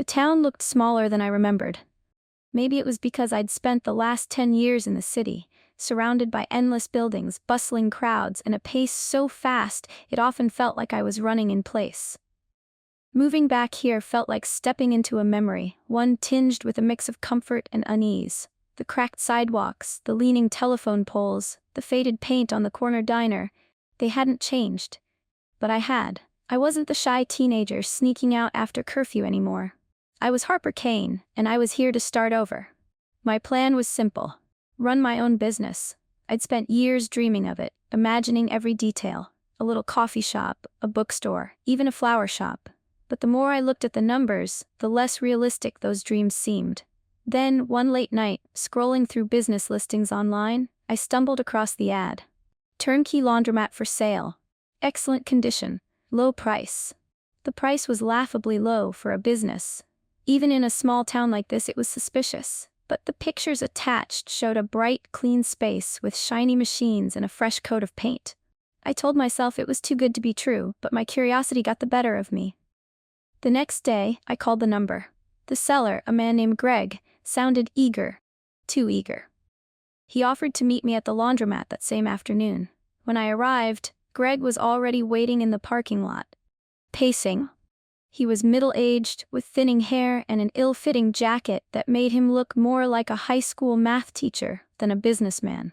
The town looked smaller than I remembered. Maybe it was because I'd spent the last 10 years in the city, surrounded by endless buildings, bustling crowds, and a pace so fast it often felt like I was running in place. Moving back here felt like stepping into a memory, one tinged with a mix of comfort and unease. The cracked sidewalks, the leaning telephone poles, the faded paint on the corner diner, they hadn't changed. But I had. I wasn't the shy teenager sneaking out after curfew anymore. I was Harper Kane, and I was here to start over. My plan was simple. Run my own business. I'd spent years dreaming of it, imagining every detail. A little coffee shop, a bookstore, even a flower shop. But the more I looked at the numbers, the less realistic those dreams seemed. Then, one late night, scrolling through business listings online, I stumbled across the ad. Turnkey laundromat for sale. Excellent condition. Low price. The price was laughably low for a business. Even in a small town like this, it was suspicious. But the pictures attached showed a bright, clean space with shiny machines and a fresh coat of paint. I told myself it was too good to be true, but my curiosity got the better of me. The next day, I called the number. The seller, a man named Greg, sounded eager. Too eager. He offered to meet me at the laundromat that same afternoon. When I arrived, Greg was already waiting in the parking lot. Pacing. He was middle-aged, with thinning hair and an ill-fitting jacket that made him look more like a high school math teacher than a businessman.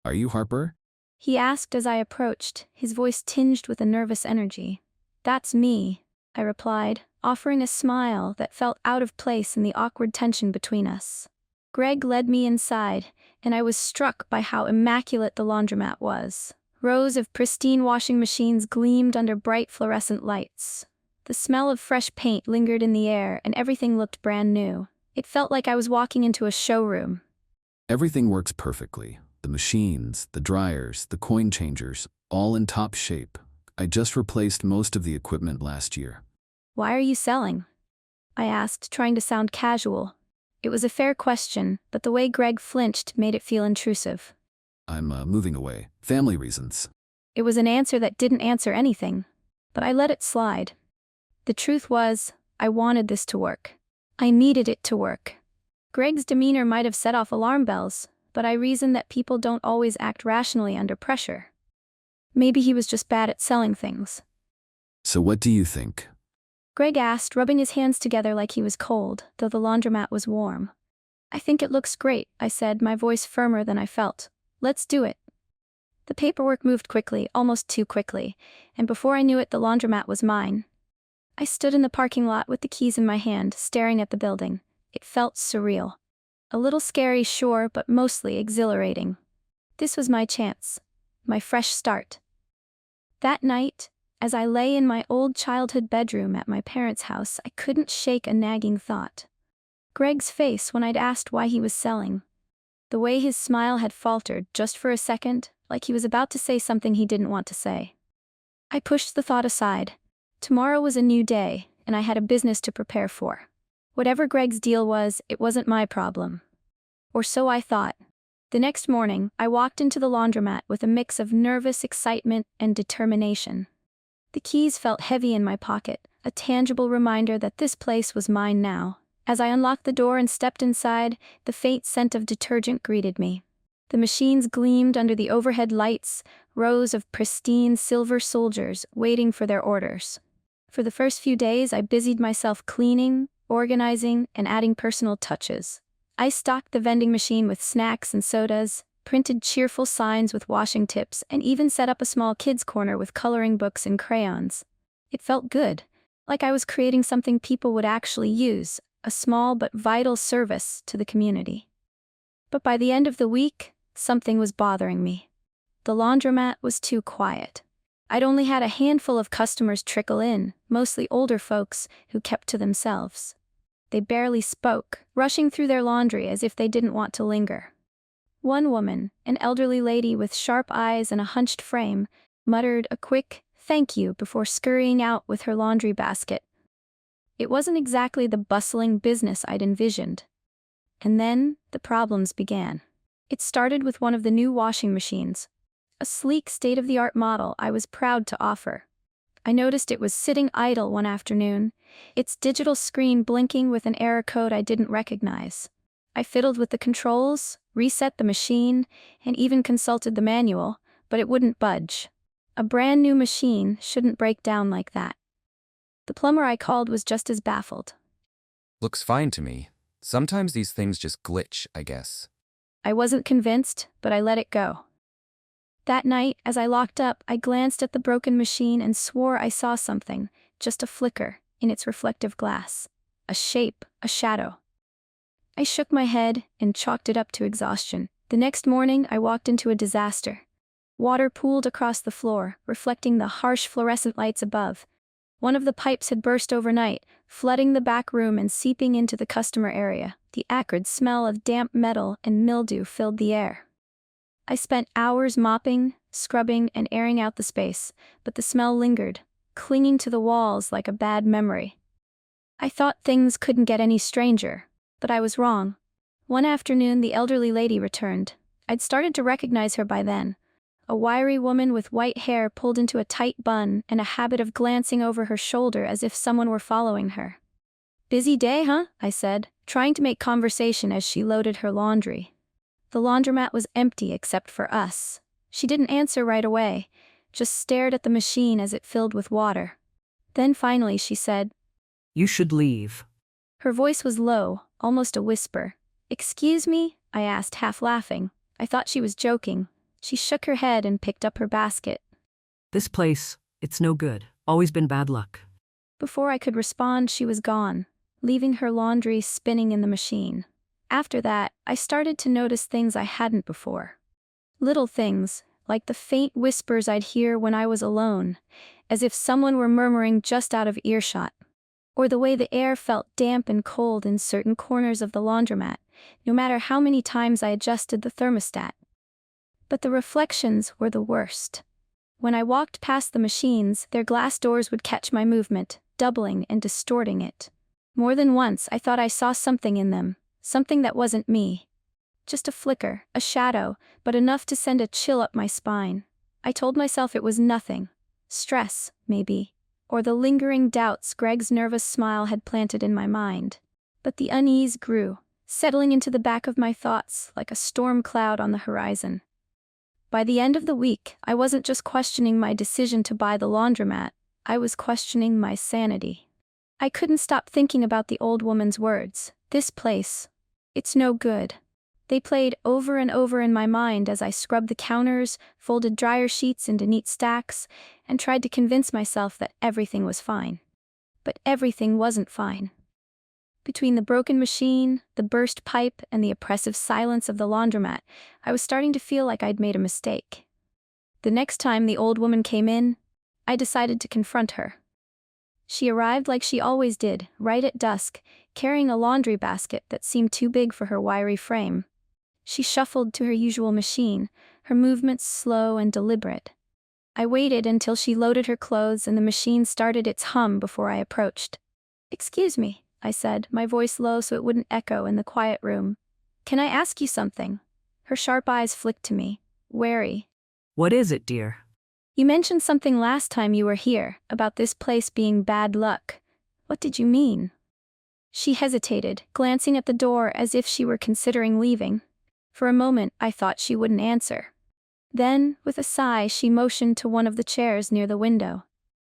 "Are you Harper?" He asked as I approached, his voice tinged with a nervous energy. "That's me," I replied, offering a smile that felt out of place in the awkward tension between us. Greg led me inside, and I was struck by how immaculate the laundromat was. Rows of pristine washing machines gleamed under bright fluorescent lights. The smell of fresh paint lingered in the air, and everything looked brand new. It felt like I was walking into a showroom. "Everything works perfectly. The machines, the dryers, the coin changers, all in top shape. I just replaced most of the equipment last year." "Why are you selling?" I asked, trying to sound casual. It was a fair question, but the way Greg flinched made it feel intrusive. "I'm moving away. Family reasons." It was an answer that didn't answer anything, but I let it slide. The truth was, I wanted this to work. I needed it to work. Greg's demeanor might have set off alarm bells, but I reasoned that people don't always act rationally under pressure. Maybe he was just bad at selling things. "So what do you think?" Greg asked, rubbing his hands together like he was cold, though the laundromat was warm. "I think it looks great," I said, my voice firmer than I felt. "Let's do it." The paperwork moved quickly, almost too quickly, and before I knew it, the laundromat was mine. I stood in the parking lot with the keys in my hand, staring at the building. It felt surreal. A little scary, sure, but mostly exhilarating. This was my chance. My fresh start. That night, as I lay in my old childhood bedroom at my parents' house, I couldn't shake a nagging thought. Greg's face when I'd asked why he was selling. The way his smile had faltered just for a second, like he was about to say something he didn't want to say. I pushed the thought aside. Tomorrow was a new day, and I had a business to prepare for. Whatever Greg's deal was, it wasn't my problem. Or so I thought. The next morning, I walked into the laundromat with a mix of nervous excitement and determination. The keys felt heavy in my pocket, a tangible reminder that this place was mine now. As I unlocked the door and stepped inside, the faint scent of detergent greeted me. The machines gleamed under the overhead lights, rows of pristine silver soldiers waiting for their orders. For the first few days, I busied myself cleaning, organizing, and adding personal touches. I stocked the vending machine with snacks and sodas, printed cheerful signs with washing tips, and even set up a small kids' corner with coloring books and crayons. It felt good, like I was creating something people would actually use, a small but vital service to the community. But by the end of the week, something was bothering me. The laundromat was too quiet. I'd only had a handful of customers trickle in, mostly older folks who kept to themselves. They barely spoke, rushing through their laundry as if they didn't want to linger. One woman, an elderly lady with sharp eyes and a hunched frame, muttered a quick "thank you" before scurrying out with her laundry basket. It wasn't exactly the bustling business I'd envisioned. And then, the problems began. It started with one of the new washing machines. A sleek, state-of-the-art model I was proud to offer. I noticed it was sitting idle one afternoon, its digital screen blinking with an error code I didn't recognize. I fiddled with the controls, reset the machine, and even consulted the manual, but it wouldn't budge. A brand new machine shouldn't break down like that. The plumber I called was just as baffled. Looks fine to me. Sometimes these things just glitch, I guess. I wasn't convinced, but I let it go. That night, as I locked up, I glanced at the broken machine and swore I saw something, just a flicker, in its reflective glass. A shape, a shadow. I shook my head and chalked it up to exhaustion. The next morning, I walked into a disaster. Water pooled across the floor, reflecting the harsh fluorescent lights above. One of the pipes had burst overnight, flooding the back room and seeping into the customer area. The acrid smell of damp metal and mildew filled the air. I spent hours mopping, scrubbing, and airing out the space, but the smell lingered, clinging to the walls like a bad memory. I thought things couldn't get any stranger, but I was wrong. One afternoon, the elderly lady returned. I'd started to recognize her by then. A wiry woman with white hair pulled into a tight bun and a habit of glancing over her shoulder as if someone were following her. "Busy day, huh?" I said, trying to make conversation as she loaded her laundry. The laundromat was empty except for us. She didn't answer right away, just stared at the machine as it filled with water. Then finally she said, "You should leave." Her voice was low, almost a whisper. "Excuse me?" I asked, half laughing. I thought she was joking. She shook her head and picked up her basket. "This place, it's no good. Always been bad luck." Before I could respond, she was gone, leaving her laundry spinning in the machine. After that, I started to notice things I hadn't before. Little things, like the faint whispers I'd hear when I was alone, as if someone were murmuring just out of earshot. Or the way the air felt damp and cold in certain corners of the laundromat, no matter how many times I adjusted the thermostat. But the reflections were the worst. When I walked past the machines, their glass doors would catch my movement, doubling and distorting it. More than once I thought I saw something in them, something that wasn't me. Just a flicker, a shadow, but enough to send a chill up my spine. I told myself it was nothing. Stress, maybe. Or the lingering doubts Greg's nervous smile had planted in my mind. But the unease grew, settling into the back of my thoughts like a storm cloud on the horizon. By the end of the week, I wasn't just questioning my decision to buy the laundromat, I was questioning my sanity. I couldn't stop thinking about the old woman's words. This place, it's no good. They played over and over in my mind as I scrubbed the counters, folded dryer sheets into neat stacks, and tried to convince myself that everything was fine. But everything wasn't fine. Between the broken machine, the burst pipe, and the oppressive silence of the laundromat, I was starting to feel like I'd made a mistake. The next time the old woman came in, I decided to confront her. She arrived like she always did, right at dusk, carrying a laundry basket that seemed too big for her wiry frame. She shuffled to her usual machine, her movements slow and deliberate. I waited until she loaded her clothes and the machine started its hum before I approached. "Excuse me," I said, my voice low so it wouldn't echo in the quiet room. "Can I ask you something?" Her sharp eyes flicked to me, wary. "What is it, dear?" "You mentioned something last time you were here, about this place being bad luck. What did you mean?" She hesitated, glancing at the door as if she were considering leaving. For a moment, I thought she wouldn't answer. Then, with a sigh, she motioned to one of the chairs near the window.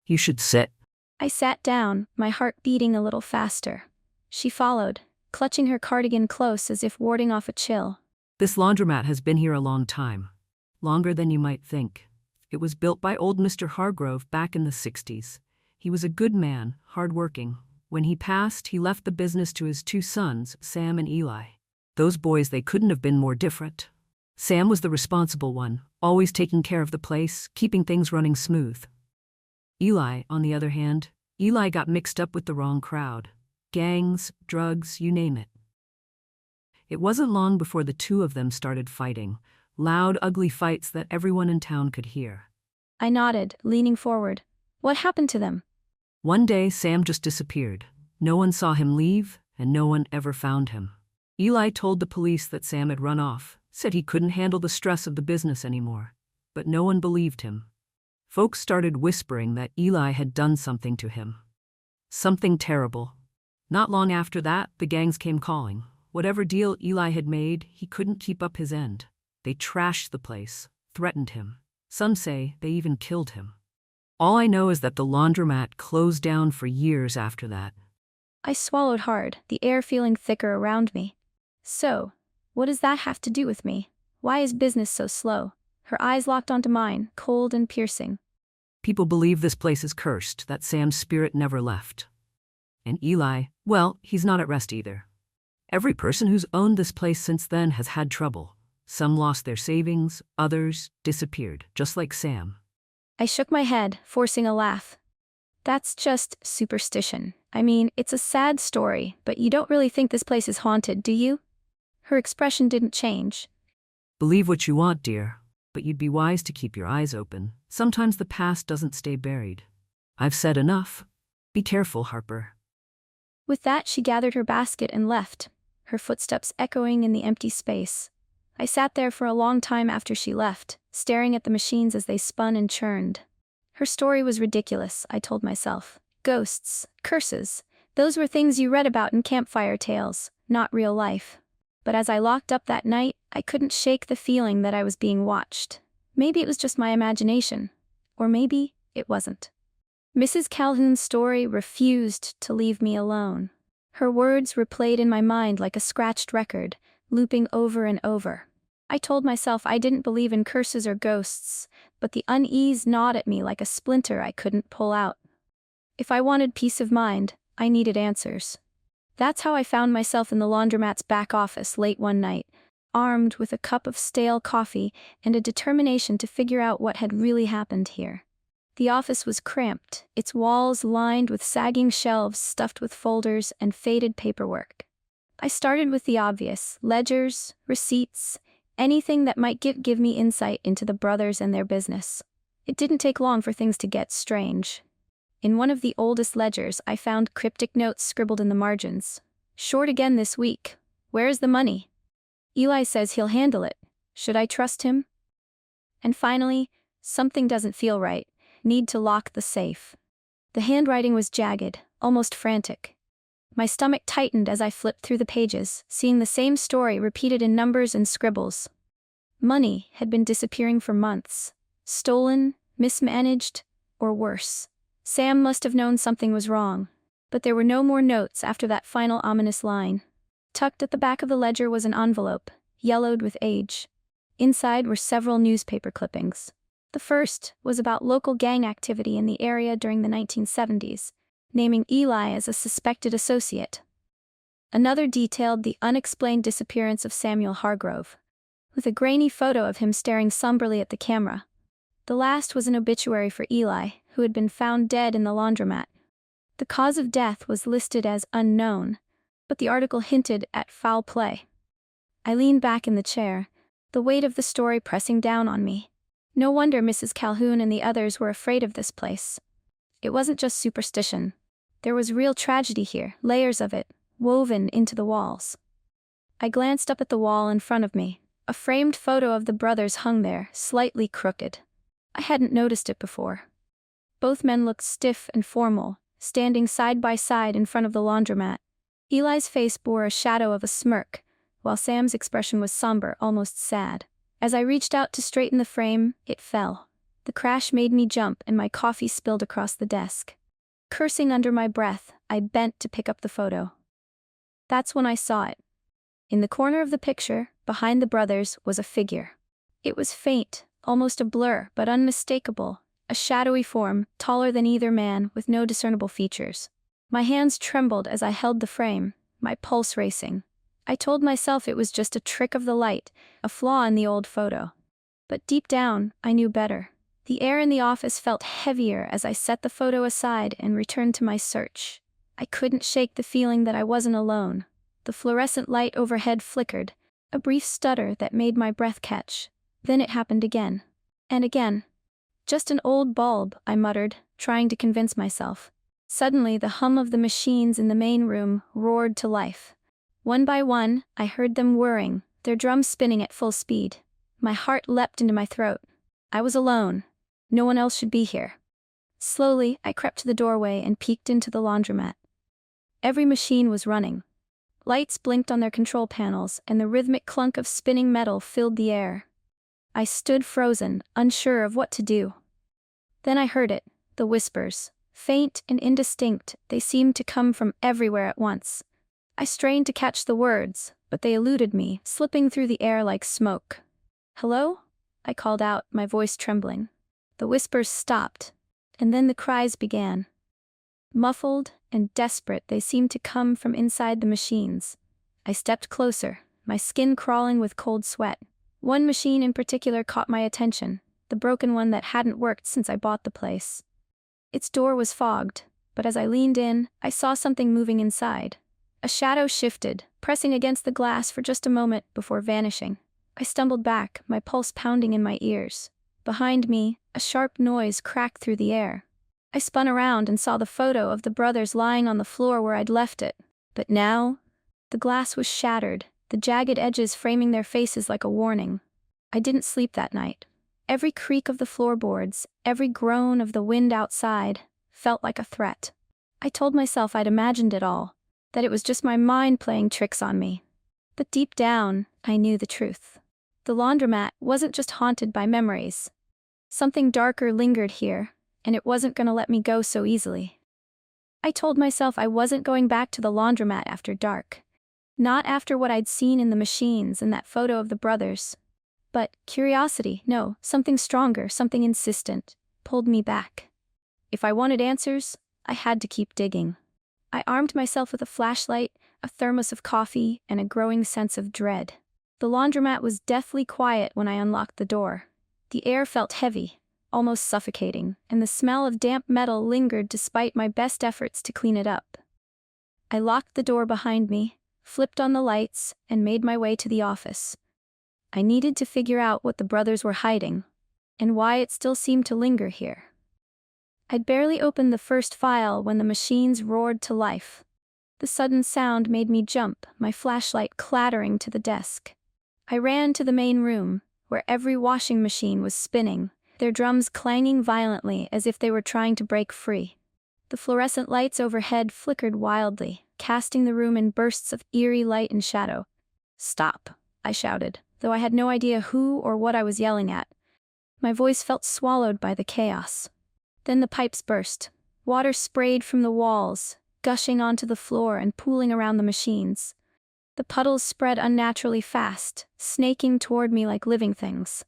"You should sit." I sat down, my heart beating a little faster. She followed, clutching her cardigan close as if warding off a chill. "This laundromat has been here a long time. Longer than you might think. It was built by old Mr. Hargrove back in the 60s. He was a good man, hard-working. When he passed, he left the business to his two sons, Sam and Eli. Those boys, they couldn't have been more different. Sam was the responsible one, always taking care of the place, keeping things running smooth. Eli, on the other hand, Eli got mixed up with the wrong crowd. Gangs, drugs, you name it. It wasn't long before the two of them started fighting. Loud, ugly fights that everyone in town could hear. I nodded, leaning forward. What happened to them? One day, Sam just disappeared. No one saw him leave, and no one ever found him. Eli told the police that Sam had run off, said he couldn't handle the stress of the business anymore. But no one believed him. Folks started whispering that Eli had done something to him. Something terrible. Not long after that, the gangs came calling. Whatever deal Eli had made, he couldn't keep up his end. They trashed the place, threatened him. Some say they even killed him. All I know is that the laundromat closed down for years after that. I swallowed hard, the air feeling thicker around me. So, what does that have to do with me? Why is business so slow? Her eyes locked onto mine, cold and piercing. People believe this place is cursed, that Sam's spirit never left. And Eli, well, he's not at rest either. Every person who's owned this place since then has had trouble. Some lost their savings, others disappeared, just like Sam. I shook my head, forcing a laugh. That's just superstition. I mean, it's a sad story, but you don't really think this place is haunted, do you? Her expression didn't change. Believe what you want, dear, but you'd be wise to keep your eyes open. Sometimes the past doesn't stay buried. I've said enough. Be careful, Harper. With that, she gathered her basket and left, her footsteps echoing in the empty space. I sat there for a long time after she left, staring at the machines as they spun and churned. Her story was ridiculous, I told myself. Ghosts, curses, those were things you read about in campfire tales, not real life. But as I locked up that night, I couldn't shake the feeling that I was being watched. Maybe it was just my imagination, or maybe it wasn't. Mrs. Calhoun's story refused to leave me alone. Her words replayed in my mind like a scratched record, looping over and over. I told myself I didn't believe in curses or ghosts, but the unease gnawed at me like a splinter I couldn't pull out. If I wanted peace of mind, I needed answers. That's how I found myself in the laundromat's back office late one night, armed with a cup of stale coffee and a determination to figure out what had really happened here. The office was cramped, its walls lined with sagging shelves stuffed with folders and faded paperwork. I started with the obvious: ledgers, receipts, anything that might give me insight into the brothers and their business. It didn't take long for things to get strange. In one of the oldest ledgers, I found cryptic notes scribbled in the margins. Short again this week. Where's the money? Eli says he'll handle it. Should I trust him? And finally, something doesn't feel right. Need to lock the safe. The handwriting was jagged, almost frantic. My stomach tightened as I flipped through the pages, seeing the same story repeated in numbers and scribbles. Money had been disappearing for months. Stolen, mismanaged, or worse. Sam must have known something was wrong. But there were no more notes after that final ominous line. Tucked at the back of the ledger was an envelope, yellowed with age. Inside were several newspaper clippings. The first was about local gang activity in the area during the 1970s, naming Eli as a suspected associate. Another detailed the unexplained disappearance of Samuel Hargrove, with a grainy photo of him staring somberly at the camera. The last was an obituary for Eli, who had been found dead in the laundromat. The cause of death was listed as unknown, but the article hinted at foul play. I leaned back in the chair, the weight of the story pressing down on me. No wonder Mrs. Calhoun and the others were afraid of this place. It wasn't just superstition. There was real tragedy here, layers of it, woven into the walls. I glanced up at the wall in front of me. A framed photo of the brothers hung there, slightly crooked. I hadn't noticed it before. Both men looked stiff and formal, standing side by side in front of the laundromat. Eli's face bore a shadow of a smirk, while Sam's expression was somber, almost sad. As I reached out to straighten the frame, it fell. The crash made me jump and my coffee spilled across the desk. Cursing under my breath, I bent to pick up the photo. That's when I saw it. In the corner of the picture, behind the brothers, was a figure. It was faint, almost a blur, but unmistakable, a shadowy form, taller than either man, with no discernible features. My hands trembled as I held the frame, my pulse racing. I told myself it was just a trick of the light, a flaw in the old photo. But deep down, I knew better. The air in the office felt heavier as I set the photo aside and returned to my search. I couldn't shake the feeling that I wasn't alone. The fluorescent light overhead flickered, a brief stutter that made my breath catch. Then it happened again. And again. Just an old bulb, I muttered, trying to convince myself. Suddenly the hum of the machines in the main room roared to life. One by one, I heard them whirring, their drums spinning at full speed. My heart leapt into my throat. I was alone. No one else should be here. Slowly, I crept to the doorway and peeked into the laundromat. Every machine was running. Lights blinked on their control panels, and the rhythmic clunk of spinning metal filled the air. I stood frozen, unsure of what to do. Then I heard it, the whispers. Faint and indistinct, they seemed to come from everywhere at once. I strained to catch the words, but they eluded me, slipping through the air like smoke. "Hello?" I called out, my voice trembling. The whispers stopped, and then the cries began. Muffled and desperate, they seemed to come from inside the machines. I stepped closer, my skin crawling with cold sweat. One machine in particular caught my attention, the broken one that hadn't worked since I bought the place. Its door was fogged, but as I leaned in, I saw something moving inside. A shadow shifted, pressing against the glass for just a moment before vanishing. I stumbled back, my pulse pounding in my ears. Behind me, a sharp noise cracked through the air. I spun around and saw the photo of the brothers lying on the floor where I'd left it. But now, the glass was shattered, the jagged edges framing their faces like a warning. I didn't sleep that night. Every creak of the floorboards, every groan of the wind outside, felt like a threat. I told myself I'd imagined it all, that it was just my mind playing tricks on me. But deep down, I knew the truth. The laundromat wasn't just haunted by memories. Something darker lingered here, and it wasn't going to let me go so easily. I told myself I wasn't going back to the laundromat after dark. Not after what I'd seen in the machines and that photo of the brothers. But curiosity, no, something stronger, something insistent, pulled me back. If I wanted answers, I had to keep digging. I armed myself with a flashlight, a thermos of coffee, and a growing sense of dread. The laundromat was deathly quiet when I unlocked the door. The air felt heavy, almost suffocating, and the smell of damp metal lingered despite my best efforts to clean it up. I locked the door behind me, flipped on the lights, and made my way to the office. I needed to figure out what the brothers were hiding, and why it still seemed to linger here. I'd barely opened the first file when the machines roared to life. The sudden sound made me jump, my flashlight clattering to the desk. I ran to the main room, where every washing machine was spinning, their drums clanging violently as if they were trying to break free. The fluorescent lights overhead flickered wildly, casting the room in bursts of eerie light and shadow. "Stop," I shouted, though I had no idea who or what I was yelling at. My voice felt swallowed by the chaos. Then the pipes burst. Water sprayed from the walls, gushing onto the floor and pooling around the machines. The puddles spread unnaturally fast, snaking toward me like living things.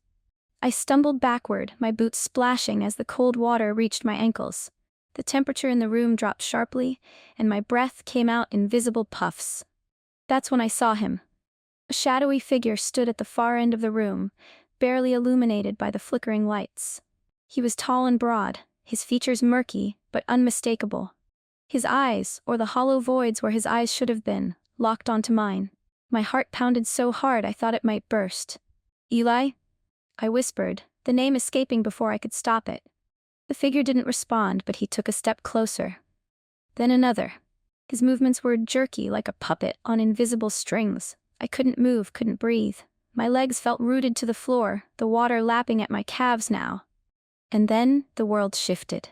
I stumbled backward, my boots splashing as the cold water reached my ankles. The temperature in the room dropped sharply, and my breath came out in visible puffs. That's when I saw him. A shadowy figure stood at the far end of the room, barely illuminated by the flickering lights. He was tall and broad, his features murky but unmistakable. His eyes, or the hollow voids where his eyes should have been, locked onto mine. My heart pounded so hard I thought it might burst. "Eli?" I whispered, the name escaping before I could stop it. The figure didn't respond, but he took a step closer. Then another. His movements were jerky, like a puppet on invisible strings. I couldn't move, couldn't breathe. My legs felt rooted to the floor, the water lapping at my calves now. And then the world shifted.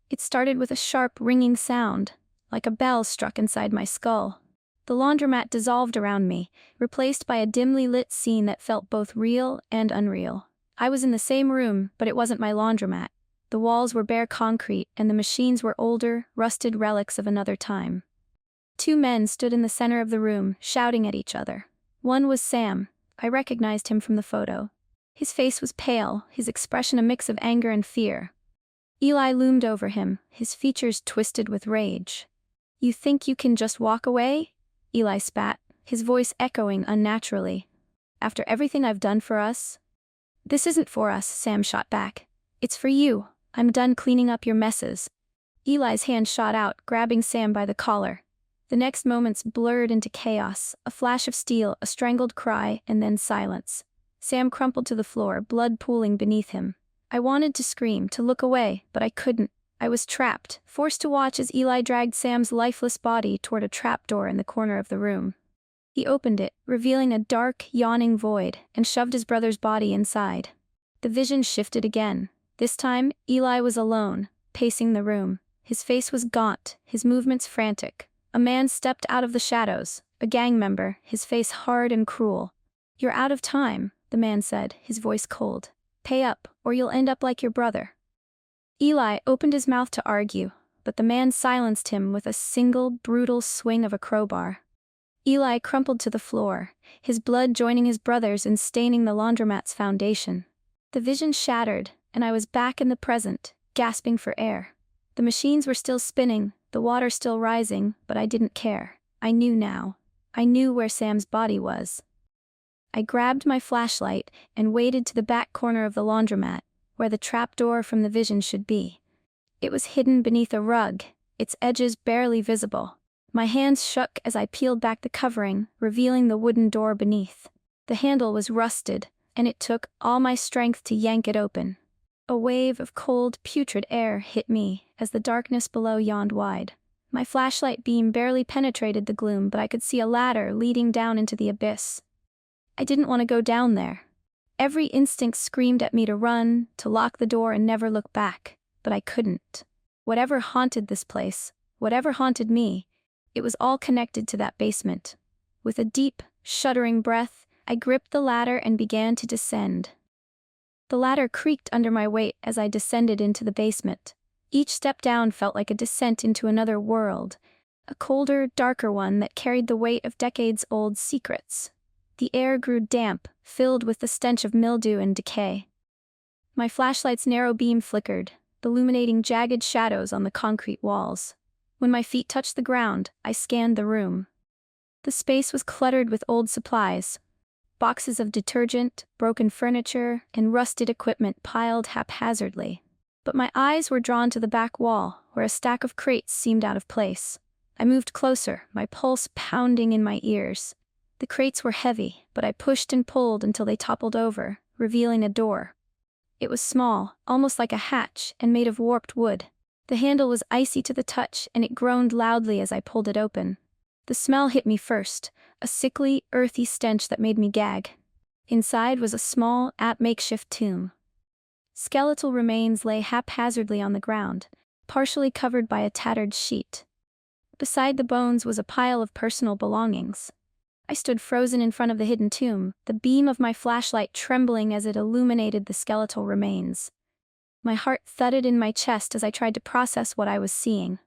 It started with a sharp, ringing sound, like a bell struck inside my skull. The laundromat dissolved around me, replaced by a dimly lit scene that felt both real and unreal. I was in the same room, but it wasn't my laundromat. The walls were bare concrete, and the machines were older, rusted relics of another time. Two men stood in the center of the room, shouting at each other. One was Sam. I recognized him from the photo. His face was pale, his expression a mix of anger and fear. Eli loomed over him, his features twisted with rage. "You think you can just walk away?" Eli spat, his voice echoing unnaturally. "After everything I've done for us?" "This isn't for us," Sam shot back. "It's for you. I'm done cleaning up your messes." Eli's hand shot out, grabbing Sam by the collar. The next moments blurred into chaos, a flash of steel, a strangled cry, and then silence. Sam crumpled to the floor, blood pooling beneath him. I wanted to scream, to look away, but I couldn't. I was trapped, forced to watch as Eli dragged Sam's lifeless body toward a trapdoor in the corner of the room. He opened it, revealing a dark, yawning void, and shoved his brother's body inside. The vision shifted again. This time, Eli was alone, pacing the room. His face was gaunt, his movements frantic. A man stepped out of the shadows, a gang member, his face hard and cruel. "You're out of time," the man said, his voice cold. "Pay up, or you'll end up like your brother." Eli opened his mouth to argue, but the man silenced him with a single, brutal swing of a crowbar. Eli crumpled to the floor, his blood joining his brother's in staining the laundromat's foundation. The vision shattered, and I was back in the present, gasping for air. The machines were still spinning, the water still rising, but I didn't care. I knew now. I knew where Sam's body was. I grabbed my flashlight and waded to the back corner of the laundromat, where the trapdoor from the vision should be. It was hidden beneath a rug, its edges barely visible. My hands shook as I peeled back the covering, revealing the wooden door beneath. The handle was rusted, and it took all my strength to yank it open. A wave of cold, putrid air hit me as the darkness below yawned wide. My flashlight beam barely penetrated the gloom, but I could see a ladder leading down into the abyss. I didn't want to go down there. Every instinct screamed at me to run, to lock the door and never look back, but I couldn't. Whatever haunted this place, whatever haunted me, it was all connected to that basement. With a deep, shuddering breath, I gripped the ladder and began to descend. The ladder creaked under my weight as I descended into the basement. Each step down felt like a descent into another world, a colder, darker one that carried the weight of decades-old secrets. The air grew damp, filled with the stench of mildew and decay. My flashlight's narrow beam flickered, illuminating jagged shadows on the concrete walls. When my feet touched the ground, I scanned the room. The space was cluttered with old supplies. Boxes of detergent, broken furniture, and rusted equipment piled haphazardly. But my eyes were drawn to the back wall, where a stack of crates seemed out of place. I moved closer, my pulse pounding in my ears. The crates were heavy, but I pushed and pulled until they toppled over, revealing a door. It was small, almost like a hatch, and made of warped wood. The handle was icy to the touch, and it groaned loudly as I pulled it open. The smell hit me first, a sickly, earthy stench that made me gag. Inside was a small, makeshift tomb. Skeletal remains lay haphazardly on the ground, partially covered by a tattered sheet. Beside the bones was a pile of personal belongings. I stood frozen in front of the hidden tomb, the beam of my flashlight trembling as it illuminated the skeletal remains. My heart thudded in my chest as I tried to process what I was seeing.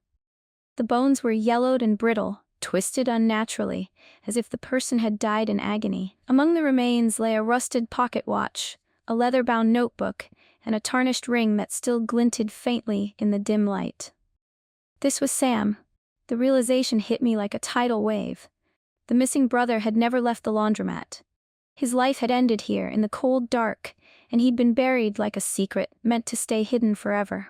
The bones were yellowed and brittle, twisted unnaturally, as if the person had died in agony. Among the remains lay a rusted pocket watch, a leather-bound notebook, and a tarnished ring that still glinted faintly in the dim light. This was Sam. The realization hit me like a tidal wave. The missing brother had never left the laundromat. His life had ended here in the cold dark, and he'd been buried like a secret meant to stay hidden forever.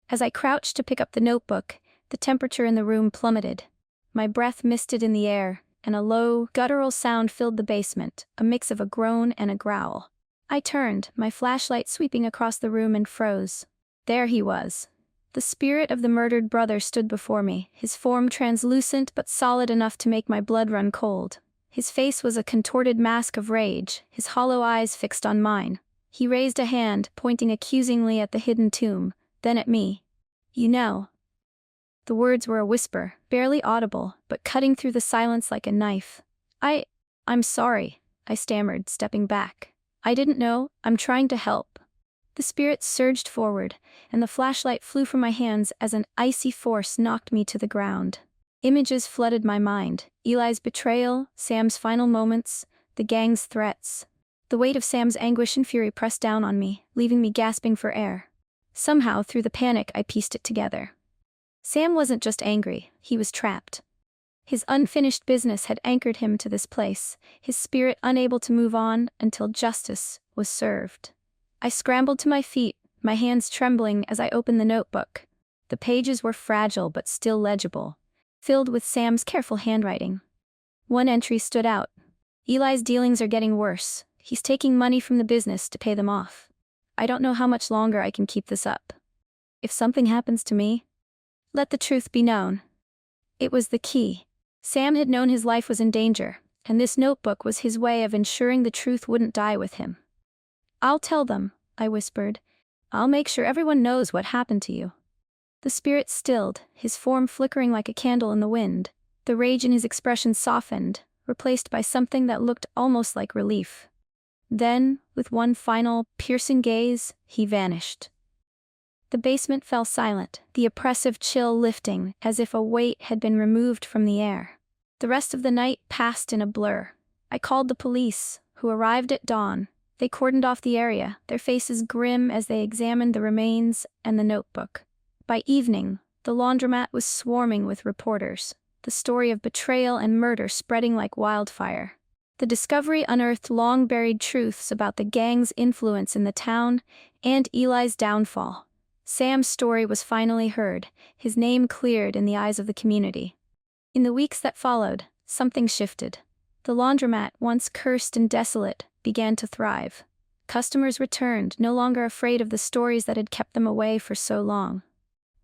As I crouched to pick up the notebook, the temperature in the room plummeted. My breath misted in the air, and a low, guttural sound filled the basement, a mix of a groan and a growl. I turned, my flashlight sweeping across the room, and froze. There he was. The spirit of the murdered brother stood before me, his form translucent but solid enough to make my blood run cold. His face was a contorted mask of rage, his hollow eyes fixed on mine. He raised a hand, pointing accusingly at the hidden tomb, then at me. "You know." The words were a whisper, barely audible, but cutting through the silence like a knife. I'm sorry," I stammered, stepping back. "I didn't know, I'm trying to help." The spirit surged forward, and the flashlight flew from my hands as an icy force knocked me to the ground. Images flooded my mind: Eli's betrayal, Sam's final moments, the gang's threats. The weight of Sam's anguish and fury pressed down on me, leaving me gasping for air. Somehow, through the panic, I pieced it together. Sam wasn't just angry, he was trapped. His unfinished business had anchored him to this place, his spirit unable to move on until justice was served. I scrambled to my feet, my hands trembling as I opened the notebook. The pages were fragile but still legible, filled with Sam's careful handwriting. One entry stood out. "Eli's dealings are getting worse. He's taking money from the business to pay them off. I don't know how much longer I can keep this up. If something happens to me, let the truth be known." It was the key. Sam had known his life was in danger, and this notebook was his way of ensuring the truth wouldn't die with him. "I'll tell them," I whispered. I'll make sure everyone knows what happened to you." The spirit stilled, his form flickering like a candle in the wind. The rage in his expression softened, replaced by something that looked almost like relief. Then, with one final, piercing gaze, he vanished. The basement fell silent, the oppressive chill lifting, as if a weight had been removed from the air. The rest of the night passed in a blur. I called the police, who arrived at dawn. They cordoned off the area, their faces grim as they examined the remains and the notebook. By evening, the laundromat was swarming with reporters, the story of betrayal and murder spreading like wildfire. The discovery unearthed long-buried truths about the gang's influence in the town and Eli's downfall. Sam's story was finally heard, his name cleared in the eyes of the community. In the weeks that followed, something shifted. The laundromat, once cursed and desolate, began to thrive. Customers returned, no longer afraid of the stories that had kept them away for so long.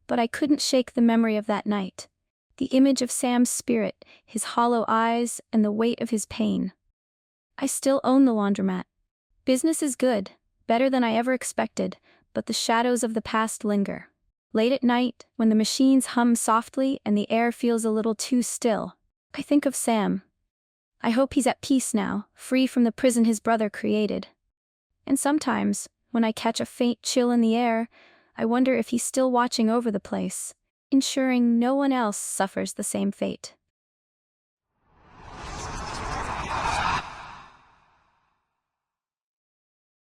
But I couldn't shake the memory of that night. The image of Sam's spirit, his hollow eyes, and the weight of his pain. I still own the laundromat. Business is good, better than I ever expected, but the shadows of the past linger. Late at night, when the machines hum softly and the air feels a little too still, I think of Sam. I hope he's at peace now, free from the prison his brother created. And sometimes, when I catch a faint chill in the air, I wonder if he's still watching over the place, ensuring no one else suffers the same fate.